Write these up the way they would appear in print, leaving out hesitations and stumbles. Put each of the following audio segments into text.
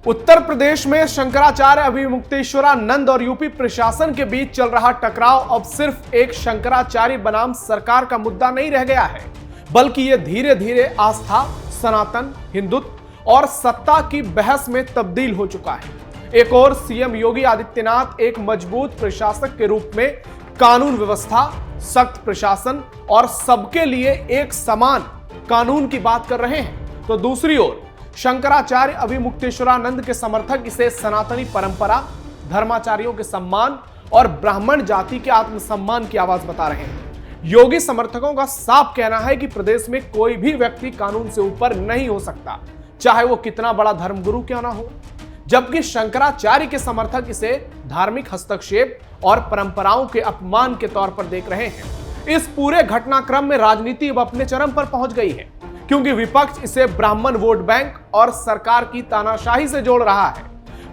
उत्तर प्रदेश में शंकराचार्य अभिमुक्तेश्वरानंद और यूपी प्रशासन के बीच चल रहा टकराव अब सिर्फ एक शंकराचार्य बनाम सरकार का मुद्दा नहीं रह गया है, बल्कि ये धीरे धीरे आस्था, सनातन, हिंदुत्व और सत्ता की बहस में तब्दील हो चुका है। एक और सीएम योगी आदित्यनाथ एक मजबूत प्रशासक के रूप में कानून व्यवस्था, सख्त प्रशासन और सबके लिए एक समान कानून की बात कर रहे हैं, तो दूसरी ओर शंकराचार्य अभिमुक्तेश्वरानंद के समर्थक इसे सनातनी परंपरा, धर्माचार्यों के सम्मान और ब्राह्मण जाति के आत्मसम्मान की आवाज बता रहे हैं। योगी समर्थकों का साफ कहना है कि प्रदेश में कोई भी व्यक्ति कानून से ऊपर नहीं हो सकता, चाहे वो कितना बड़ा धर्मगुरु क्यों ना हो। जबकि शंकराचार्य के समर्थक इसे धार्मिक हस्तक्षेप और परंपराओं के अपमान के तौर पर देख रहे हैं। इस पूरे घटनाक्रम में राजनीति अब अपने चरम पर पहुंच गई है, क्योंकि विपक्ष इसे ब्राह्मण वोट बैंक और सरकार की तानाशाही से जोड़ रहा है।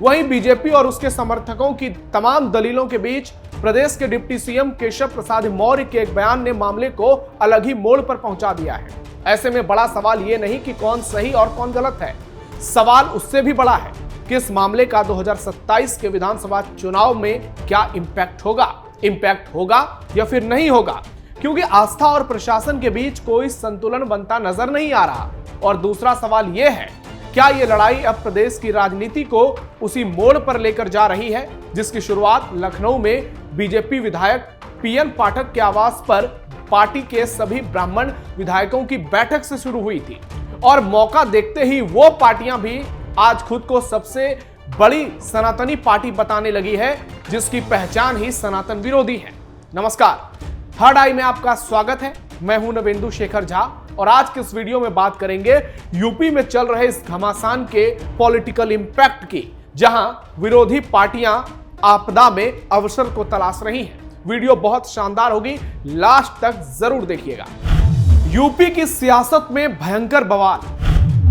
वहीं बीजेपी और उसके समर्थकों की तमाम दलीलों के बीच प्रदेश के डिप्टी सीएम केशव प्रसाद मौर्य के एक बयान ने मामले को अलग ही मोड़ पर पहुंचा दिया है। ऐसे में बड़ा सवाल यह नहीं कि कौन सही और कौन गलत है, सवाल उससे भी बड़ा है कि इस मामले का 2027 के विधानसभा चुनाव में क्या इंपैक्ट होगा या फिर नहीं होगा, क्योंकि आस्था और प्रशासन के बीच कोई संतुलन बनता नजर नहीं आ रहा। और दूसरा सवाल यह है, क्या यह लड़ाई अब प्रदेश की राजनीति को उसी मोड़ पर लेकर जा रही है जिसकी शुरुआत लखनऊ में बीजेपी विधायक पीएन पाठक के आवास पर पार्टी के सभी ब्राह्मण विधायकों की बैठक से शुरू हुई थी, और मौका देखते ही वो पार्टियां भी आज खुद को सबसे बड़ी सनातनी पार्टी बताने लगी है, जिसकी पहचान ही सनातन विरोधी है। नमस्कार, थर्ड आई में आपका स्वागत है। मैं हूं नवेंदु शेखर झा और आज के इस वीडियो में बात करेंगे यूपी में चल रहे इस घमासान के पॉलिटिकल इंपैक्ट की, जहां विरोधी पार्टियां आपदा में अवसर को तलाश रही हैं। वीडियो बहुत शानदार होगी, लास्ट तक जरूर देखिएगा। यूपी की सियासत में भयंकर बवाल,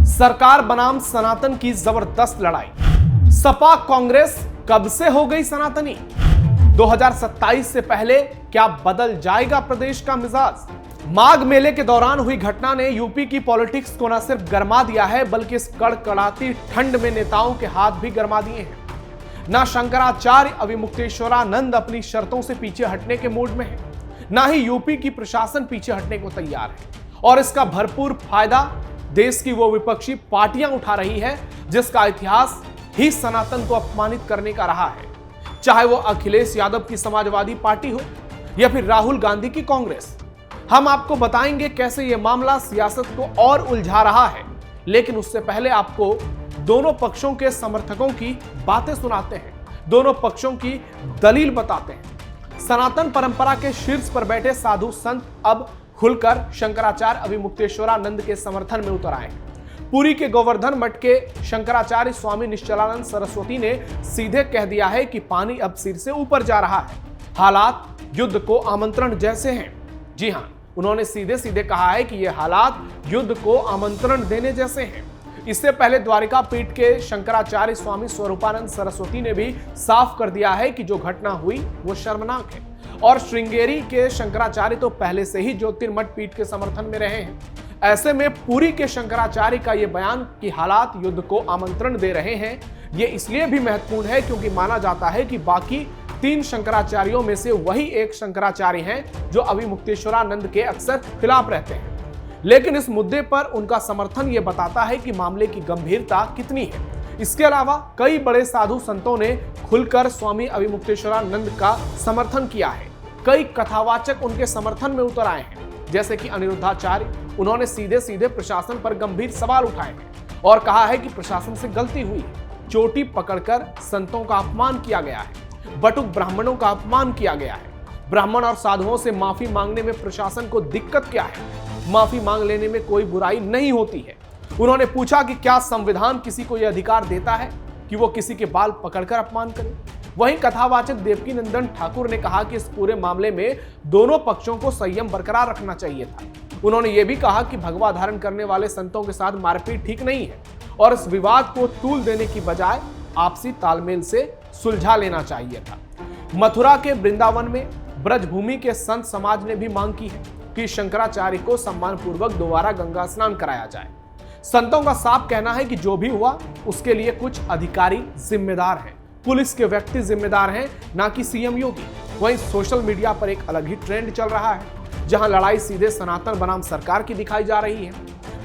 सरकार बनाम सनातन की जबरदस्त लड़ाई। सपा कांग्रेस कब से हो गई सनातनी? 2027 से पहले क्या बदल जाएगा प्रदेश का मिजाज? माघ मेले के दौरान हुई घटना ने यूपी की पॉलिटिक्स को न सिर्फ गरमा दिया है, बल्कि इस कड़कड़ाती ठंड में नेताओं के हाथ भी गरमा दिए हैं। ना शंकराचार्य अभिमुक्तेश्वरानंद अपनी शर्तों से पीछे हटने के मूड में है, ना ही यूपी की प्रशासन पीछे हटने को तैयार है, और इसका भरपूर फायदा देश की वो विपक्षी पार्टियां उठा रही है जिसका इतिहास ही सनातन को अपमानित करने का रहा है। चाहे वो अखिलेश यादव की समाजवादी पार्टी हो या फिर राहुल गांधी की कांग्रेस। हम आपको बताएंगे कैसे ये मामला सियासत को और उलझा रहा है, लेकिन उससे पहले आपको दोनों पक्षों के समर्थकों की बातें सुनाते हैं, दोनों पक्षों की दलील बताते हैं। सनातन परंपरा के शीर्ष पर बैठे साधु संत अब खुलकर शंकराचार्य अभिमुक्तेश्वरानंद के समर्थन में उतर आए हैं। पुरी के गोवर्धन मठ के शंकराचार्य स्वामी निश्चलानंद सरस्वती ने सीधे कह दिया है कि पानी अब सिर से ऊपर जा रहा है, हालात युद्ध को आमंत्रण जैसे हैं। जी हां, उन्होंने सीधे सीधे कहा है कि यह हालात युद्ध को आमंत्रण देने जैसे हैं। इससे पहले द्वारिका पीठ के शंकराचार्य स्वामी स्वरूपानंद सरस्वती ने भी साफ कर दिया है कि जो घटना हुई वो शर्मनाक है, और श्रृंगेरी के शंकराचार्य तो पहले से ही ज्योतिर्मठ पीठ के समर्थन में रहे हैं। ऐसे में पुरी के शंकराचार्य का यह बयान कि हालात युद्ध को आमंत्रण दे रहे हैं, यह इसलिए भी महत्वपूर्ण है क्योंकि माना जाता है कि बाकी 3 शंकराचार्यों में से वही एक शंकराचार्य हैं जो अभिमुक्तेश्वरानंद के अक्सर खिलाफ रहते हैं। लेकिन इस मुद्दे पर उनका समर्थन यह बताता है कि मामले की गंभीरता कितनी है। इसके अलावा कई बड़े साधु संतों ने खुलकर स्वामी अभिमुक्तेश्वरानंद का समर्थन किया है। कई कथावाचक उनके समर्थन में उतर आए हैं, जैसे कि अनिरुद्धाचार्य। उन्होंने सीधे सीधे प्रशासन पर गंभीर सवाल उठाए हैं और कहा है कि प्रशासन से गलती हुई है, चोटी पकड़कर संतों का अपमान किया गया है, बटुक ब्राह्मणों का अपमान किया गया है। ब्राह्मण और साधुओं से माफी मांगने में प्रशासन को दिक्कत क्या है? माफी मांग लेने में कोई बुराई नहीं होती है। उन्होंने पूछा कि क्या संविधान किसी को यह अधिकार देता है कि वो किसी के बाल पकड़कर अपमान करे? वहीं कथावाचक देवकी नंदन ठाकुर ने कहा कि इस पूरे मामले में दोनों पक्षों को संयम बरकरार रखना चाहिए था। उन्होंने ये भी कहा कि भगवा धारण करने वाले संतों के साथ मारपीट ठीक नहीं है और इस विवाद को तूल देने की बजाय आपसी तालमेल से सुलझा लेना चाहिए था। मथुरा के वृंदावन में ब्रजभूमि के संत समाज ने भी मांग की है कि शंकराचार्य को सम्मानपूर्वक दोबारा गंगा स्नान कराया जाए। संतों का साफ कहना है कि जो भी हुआ उसके लिए कुछ अधिकारी जिम्मेदार हैं, पुलिस के व्यक्ति जिम्मेदार हैं, ना कि सीएम योगी। वहीं सोशल मीडिया पर एक अलग ही ट्रेंड चल रहा है, जहां लड़ाई सीधे सनातन बनाम सरकार की दिखाई जा रही है।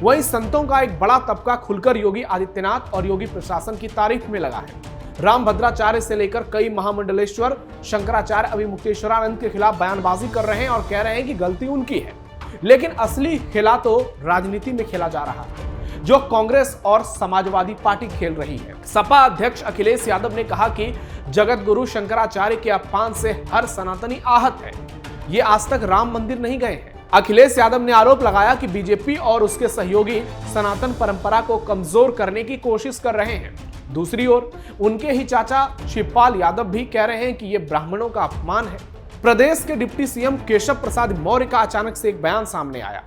वहीं संतों का एक बड़ा तबका खुलकर योगी आदित्यनाथ और योगी प्रशासन की तारीफ में लगा है। रामभद्राचार्य से लेकर कई महामंडलेश्वर शंकराचार्य अभी मुक्तेश्वरानंद के खिलाफ बयानबाजी कर रहे हैं और कह रहे हैं कि गलती उनकी है, लेकिन असली खेला तो राजनीति में खेला जा रहा है, जो कांग्रेस और समाजवादी पार्टी खेल रही है। सपा अध्यक्ष अखिलेश यादव ने कहा कि जगत गुरु शंकराचार्य के अपमान से हर सनातनी आहत है, ये आज तक राम मंदिर नहीं गए हैं। अखिलेश यादव ने आरोप लगाया कि बीजेपी और उसके सहयोगी सनातन परंपरा को कमजोर करने की कोशिश कर रहे हैं। दूसरी ओर उनके ही चाचा शिवपाल यादव भी कह रहे हैं कि यह ब्राह्मणों का अपमान है। प्रदेश के डिप्टी सीएम केशव प्रसाद मौर्य का अचानक से एक बयान सामने आया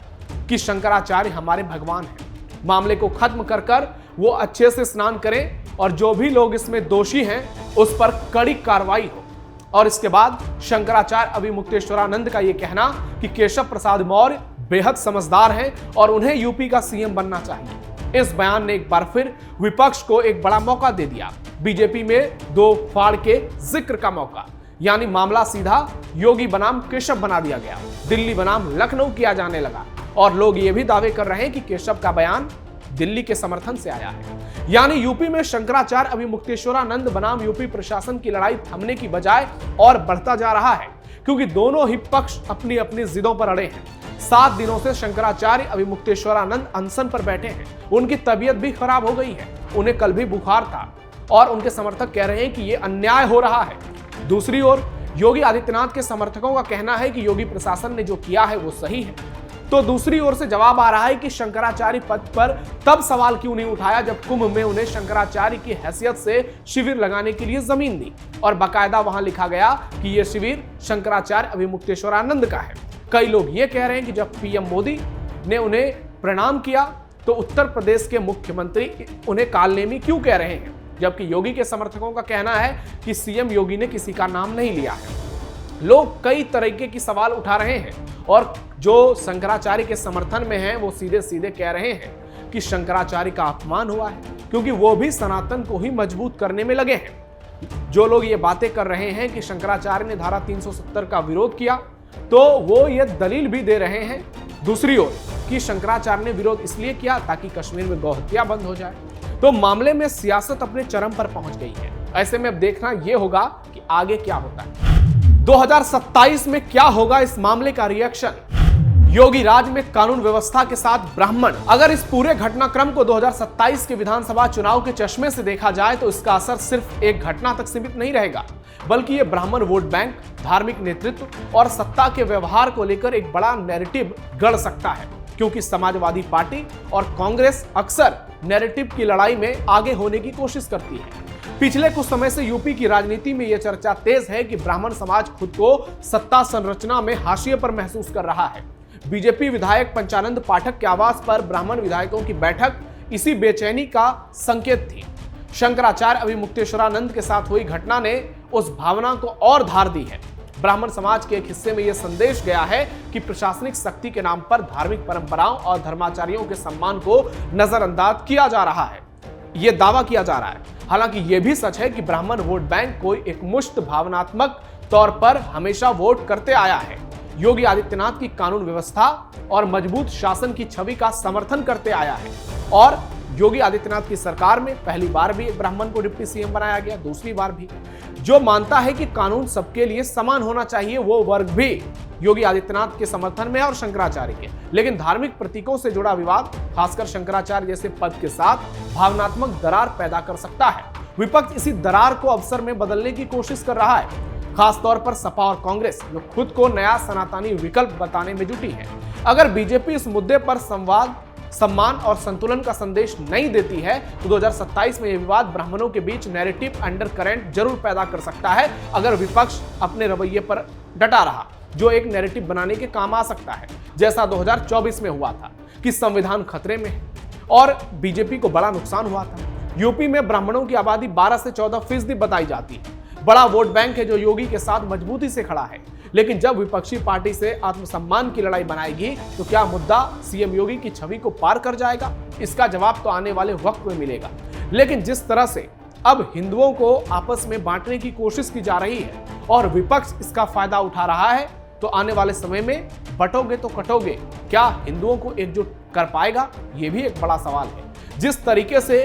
कि शंकराचार्य हमारे भगवान हैं, मामले को खत्म कर वो अच्छे से स्नान करें और जो भी लोग इसमें दोषी हैं उस पर कड़ी कार्रवाई हो। और इसके बाद शंकराचार्य अभी मुक्तेश्वरानंद का यह कहना कि केशव प्रसाद मौर्य बेहद समझदार हैं और उन्हें यूपी का सीएम बनना चाहिए। इस बयान ने एक बार फिर विपक्ष को एक बड़ा मौका दे दिया। बीजेपी में दो फाड़ के जिक्र का मौका, यानी मामला सीधा योगी बनाम केशव बना दिया गया, दिल्ली बनाम लखनऊ किया जाने लगा और लोग ये भी दावे कर रहे हैं कि केशव का बयान दिल्ली के समर्थन से आया है। यानी यूपी में शंकराचार्य अभी मुक्तेश्वरानंद बनाम यूपी प्रशासन की लड़ाई थमने की बजाय और बढ़ता जा रहा है, क्योंकि दोनों ही पक्ष अपनी अपनी जिदों पर अड़े हैं। 7 दिनों से शंकराचार्य अभी मुक्तेश्वरानंद अनशन पर बैठे हैं, उनकी तबीयत भी खराब हो गई है, उन्हें कल भी बुखार था और उनके समर्थक कह रहे हैं कि यह अन्याय हो रहा है। दूसरी ओर योगी आदित्यनाथ के समर्थकों का कहना है कि योगी प्रशासन ने जो किया है वो सही है। तो दूसरी ओर से जवाब आ रहा है कि शंकराचार्य पद पर तब सवाल क्यों नहीं उठाया जब कुंभ में उन्हें शंकराचार्य की हैसियत से शिविर लगाने के लिए जमीन दी और बाकायदा वहां लिखा गया कि यह शिविर शंकराचार्य अभी मुक्तेश्वरानंद का है। कई लोग ये कह रहे हैं कि जब पीएम मोदी ने उन्हें प्रणाम किया तो उत्तर प्रदेश के मुख्यमंत्री उन्हें कालनेमी क्यों कह रहे हैं, जबकि योगी के समर्थकों का कहना है कि सीएम योगी ने किसी का नाम नहीं लिया है। लोग कई तरीके की सवाल उठा रहे हैं और जो शंकराचार्य के समर्थन में हैं वो सीधे सीधे कह रहे हैं कि शंकराचार्य का अपमान हुआ है, क्योंकि वो भी सनातन को ही मजबूत करने में लगे हैं। जो लोग ये बातें कर रहे हैं कि शंकराचार्य ने धारा 370 का विरोध किया, तो वो ये दलील भी दे रहे हैं दूसरी ओर कि शंकराचार्य ने विरोध इसलिए किया ताकि कश्मीर में गौहत्या बंद हो जाए। तो मामले में सियासत अपने चरम पर पहुंच गई है। ऐसे में अब देखना यह होगा कि आगे क्या होता है। 2027 में क्या होगा इस मामले का रिएक्शन। योगी राज में कानून व्यवस्था के साथ ब्राह्मण, अगर इस पूरे घटनाक्रम को 2027 के विधानसभा चुनाव के चश्मे से देखा जाए तो इसका असर सिर्फ एक घटना तक सीमित नहीं रहेगा, बल्कि ये ब्राह्मण वोट बैंक, धार्मिक नेतृत्व और सत्ता के व्यवहार को लेकर एक बड़ा नैरेटिव गढ़ सकता है, क्योंकि समाजवादी पार्टी और कांग्रेस अक्सर नैरेटिव की लड़ाई में आगे होने की कोशिश करती है। पिछले कुछ समय से यूपी की राजनीति में यह चर्चा तेज है कि ब्राह्मण समाज खुद को सत्ता संरचना में हाशिए पर महसूस कर रहा है। बीजेपी विधायक पंचानंद पाठक के आवास पर ब्राह्मण विधायकों की बैठक इसी बेचैनी का संकेत थी। शंकराचार्य अभी मुक्तेश्वरानंद के साथ हुई घटना ने उस भावना को और धार दी है। ब्राह्मण समाज के एक हिस्से में यह संदेश गया है कि प्रशासनिक शक्ति के नाम पर धार्मिक परंपराओं और धर्माचार्यों के सम्मान को नजरअंदाज किया जा रहा है, यह दावा किया जा रहा है। हालांकि यह भी सच है कि ब्राह्मण वोट बैंक कोई एक मुश्त भावनात्मक तौर पर हमेशा वोट करते आया है। योगी आदित्यनाथ की कानून व्यवस्था और मजबूत शासन की छवि का समर्थन करते आया है और योगी आदित्यनाथ की सरकार में पहली बार भी एक ब्राह्मण को डिप्टी सीएम बनाया गया, दूसरी बार भी। जो मानता है कि कानून सबके लिए समान होना चाहिए वो वर्ग भी योगी आदित्यनाथ के समर्थन में है और शंकराचार्य के। लेकिन धार्मिक प्रतीकों से जुड़ा विवाद खासकर शंकराचार्य जैसे पद के साथ भावनात्मक दरार पैदा कर सकता है। विपक्ष इसी दरार को अवसर में बदलने की कोशिश कर रहा है, खासतौर पर सपा और कांग्रेस, जो खुद को नया सनातनी विकल्प बताने में जुटी है। अगर बीजेपी इस मुद्दे पर संवाद, सम्मान और संतुलन का संदेश नहीं देती है तो 2027 में यह विवाद ब्राह्मणों के बीच नैरेटिव अंडरकरेंट जरूर पैदा कर सकता है, अगर विपक्ष अपने रवैये पर डटा रहा, जो एक नैरेटिव बनाने के काम आ सकता है, जैसा 2024 में हुआ था कि संविधान खतरे में है और बीजेपी को बड़ा नुकसान हुआ था। यूपी में ब्राह्मणों की आबादी 12 से 14% बताई जाती है। बड़ा वोट बैंक है जो योगी के साथ मजबूती से खड़ा है। लेकिन जब विपक्षी पार्टी से आत्मसम्मान की लड़ाई बनाएगी तो क्या मुद्दा सीएम योगी की छवि को पार कर जाएगा? इसका जवाब तो आने वाले वक्त में मिलेगा। लेकिन जिस तरह से अब हिंदुओं को आपस में बांटने की कोशिश की जा रही है और विपक्ष इसका फायदा उठा रहा है, तो आने वाले समय में बटोगे तो कटोगे, क्या हिंदुओं को एकजुट कर पाएगा? यह भी एक बड़ा सवाल है। जिस तरीके से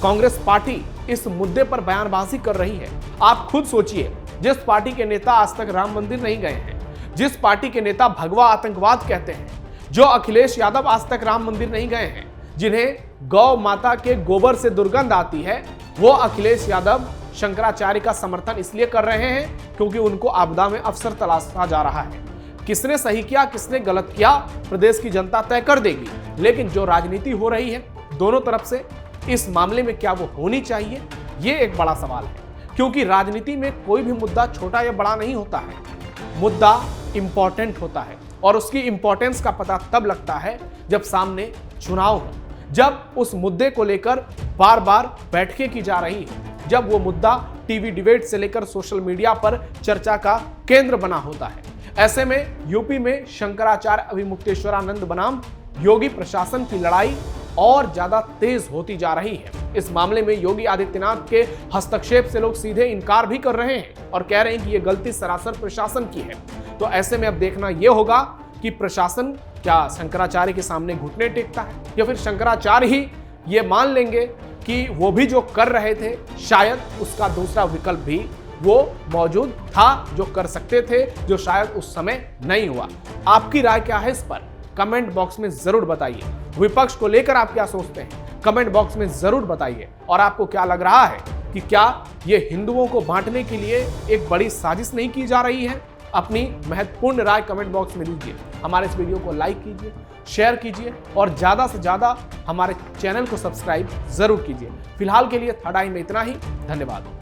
कांग्रेस पार्टी इस मुद्दे पर बयानबाजी कर रही है, आप खुद सोचिए। जिस पार्टी के नेता आज तक राम मंदिर नहीं गए हैं, जिस पार्टी के नेता भगवा आतंकवाद कहते हैं, जो अखिलेश यादव आज तक राम मंदिर नहीं गए हैं, जिन्हें गौ माता के गोबर से दुर्गंध आती है, वो अखिलेश यादव शंकराचार्य का समर्थन इसलिए कर रहे हैं क्योंकि उनको आपदा में अवसर तलाशा जा रहा है। किसने सही किया, किसने गलत किया, प्रदेश की जनता तय कर देगी। लेकिन जो राजनीति हो रही है दोनों तरफ से, इस मामले में क्या वो होनी चाहिए, ये एक बड़ा सवाल है। क्योंकि राजनीति में कोई भी मुद्दा छोटा या बड़ा नहीं होता है, मुद्दा इंपॉर्टेंट होता है और उसकी इंपॉर्टेंस का पता तब लगता है जब सामने चुनाव हो, जब उस मुद्दे को लेकर बार बार बैठकें की जा रही है, जब वो मुद्दा टीवी डिबेट से लेकर सोशल मीडिया पर चर्चा का केंद्र बना होता है। ऐसे में यूपी में शंकराचार्य अभिमुक्तेश्वरानंद बनाम योगी प्रशासन की लड़ाई और ज्यादा तेज होती जा रही है। इस मामले में योगी आदित्यनाथ के हस्तक्षेप से लोग सीधे इनकार भी कर रहे हैं और कह रहे हैं कि यह गलती सरासर प्रशासन की है। तो ऐसे में अब देखना यह होगा कि प्रशासन क्या शंकराचार्य के सामने घुटने टेकता है या फिर शंकराचार्य ही ये मान लेंगे कि वो भी जो कर रहे थे शायद उसका दूसरा विकल्प भी वो मौजूद था, जो कर सकते थे, जो शायद उस समय नहीं हुआ। आपकी राय क्या है इस पर? कमेंट बॉक्स में जरूर बताइए। विपक्ष को लेकर आप क्या सोचते हैं? कमेंट बॉक्स में जरूर बताइए। और आपको क्या लग रहा है कि क्या ये हिंदुओं को बांटने के लिए एक बड़ी साजिश नहीं की जा रही है? अपनी महत्वपूर्ण राय कमेंट बॉक्स में दीजिए। हमारे इस वीडियो को लाइक कीजिए, शेयर कीजिए और ज्यादा से ज्यादा हमारे चैनल को सब्सक्राइब जरूर कीजिए। फिलहाल के लिए थर्ड आई में इतना ही। धन्यवाद।